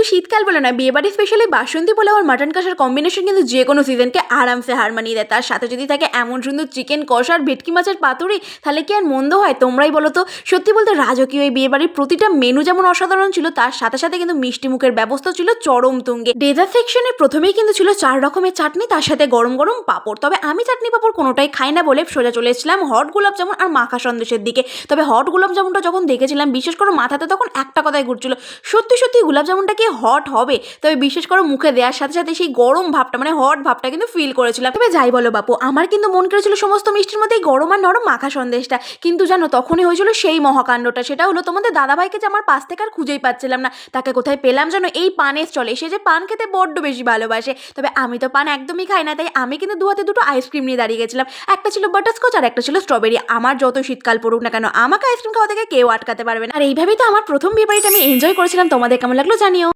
শুধু শীতকাল বলে না, বিয়েবাড়ি স্পেশালি বাসন্তী পোলাও আর মাটন কষার কম্বিনেশন কিন্তু যে কোনো সিজনকে আরামসে হার মানিয়ে দেয়। তার সাথে যদি থাকে এমন সুন্দর চিকেন কষা আর ভেটকি মাছের পাতুরি, তাহলে কি আর মন্দ হয়? তোমরাই বলো তো। সত্যি বলতে রাজকীয় এই বিয়েবাড়ির প্রতিটা মেনু যেমন অসাধারণ ছিল, তার সাথে সাথে কিন্তু মিষ্টি মুখের ব্যবস্থা ছিল চরম তুঙ্গে। ডেজার্ট সেকশনে প্রথমেই কিন্তু ছিল 4 রকমের চাটনি, তার সাথে গরম গরম পাঁপড়। তবে আমি চাটনি পাঁপড় কোনোটাই খাই না বলে সোজা চলে এসেছিলাম হট গোলাপ জামুন আর মাখা সন্দেশের দিকে। তবে হট গোলাপ জামুনটা যখন দেখেছিলাম, বিশেষ করে মাথাতে তখন একটা কথাই ঘুরছিল, সত্যি সত্যি গোলাপ জামুনটা কি হট হবে? তবে বিশেষ করে মুখে দেওয়ার সাথে সাথে সেই গরম ভাবটা, মানে হট ভাবটা কিন্তু ফিল করেছিলাম। তবে যাই বলো বাপু, আমার কিন্তু মন করেছিল সমস্ত মিষ্টির মধ্যে এই গরম আর নরম মাখা সন্দেশটা। কিন্তু জানো, তখনই হয়েছিল সেই মহাকাণ্ডটা। সেটা হলো তোমাদের দাদাভাইকে যে আমার পাশ থেকে আর খুঁজেই পাচ্ছিলাম না। তাকে কোথায় পেলাম জানো? এই পানের চলে। সে যে পান খেতে বড্ড বেশি ভালোবাসে। তবে আমি তো পান একদমই খাই না, তাই আমি কিন্তু দু হাতে দুটো আইসক্রিম নিয়ে দাঁড়িয়ে গেছিলাম। একটা ছিল বাটারস্কচ আর একটা ছিল স্ট্রবেরি। আমার যত শীতকাল পড়ুক না কেন, আমাকে আইসক্রিম খাওয়া থেকে কেউ আটকাতে পারবে না। আর এইভাবেই তো আমার প্রথম বিয়ে বাড়িটা আমি এনজয় করেছিলাম। তোমাদের কেমন লাগলো জানিও।